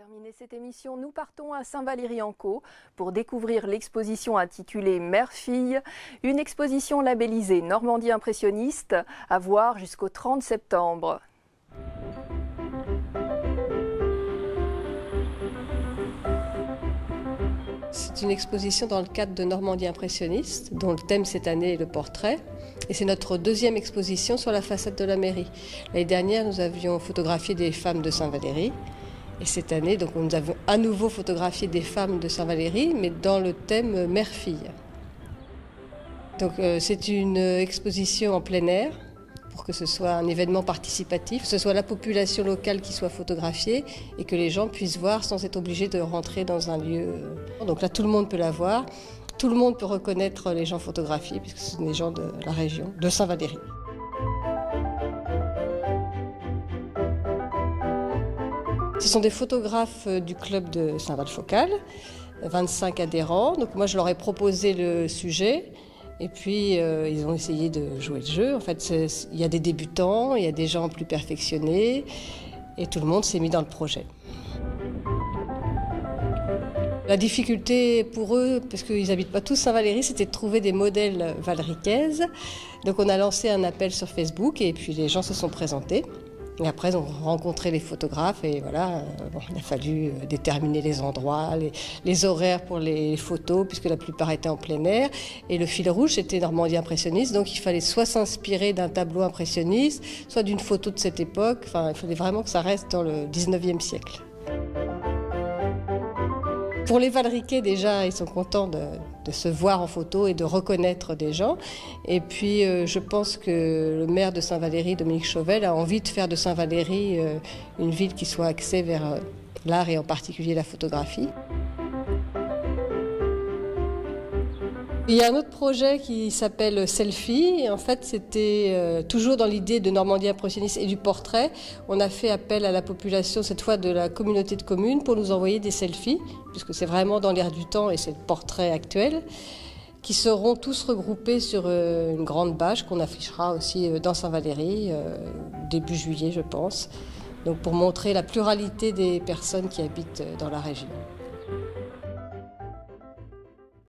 terminer cette émission, nous partons à Saint-Valery-en-Caux pour découvrir l'exposition intitulée Mère-Fille, une exposition labellisée Normandie impressionniste à voir jusqu'au 30 septembre. C'est une exposition dans le cadre de Normandie impressionniste, dont le thème cette année est le portrait. Et c'est notre deuxième exposition sur la façade de la mairie. L'année dernière, nous avions photographié des femmes de Saint-Valery. Et cette année, donc, nous avons à nouveau photographié des femmes de Saint-Valery, mais dans le thème mère-fille. Donc c'est une exposition en plein air, pour que ce soit un événement participatif, que ce soit la population locale qui soit photographiée et que les gens puissent voir sans être obligés de rentrer dans un lieu. Donc là, tout le monde peut la voir, tout le monde peut reconnaître les gens photographiés, puisque ce sont des gens de la région, de Saint-Valery. Ce sont des photographes du club de Saint-Val-Focal, 25 adhérents. Donc moi, je leur ai proposé le sujet. Et puis, ils ont essayé de jouer le jeu. En fait, il y a des débutants, il y a des gens plus perfectionnés, et tout le monde s'est mis dans le projet. La difficulté pour eux, parce qu'ils n'habitent pas tous Saint-Valery, c'était de trouver des modèles valriquaises. Donc on a lancé un appel sur Facebook, et puis les gens se sont présentés. Et après, ils ont rencontré les photographes et voilà, il a fallu déterminer les endroits, les horaires pour les photos, puisque la plupart étaient en plein air. Et le fil rouge, c'était Normandie impressionniste, donc il fallait soit s'inspirer d'un tableau impressionniste, soit d'une photo de cette époque. Enfin, il fallait vraiment que ça reste dans le 19e siècle. Pour les Valriquais, déjà, ils sont contents de se voir en photo et de reconnaître des gens. Et puis, je pense que le maire de Saint-Valery, Dominique Chauvel, a envie de faire de Saint-Valery une ville qui soit axée vers l'art et en particulier la photographie. Il y a un autre projet qui s'appelle Selfie. En fait, c'était toujours dans l'idée de Normandie impressionniste et du portrait. On a fait appel à la population, cette fois de la communauté de communes, pour nous envoyer des selfies, puisque c'est vraiment dans l'air du temps et c'est le portrait actuel, qui seront tous regroupés sur une grande bâche qu'on affichera aussi dans Saint-Valery, début juillet, je pense, donc pour montrer la pluralité des personnes qui habitent dans la région.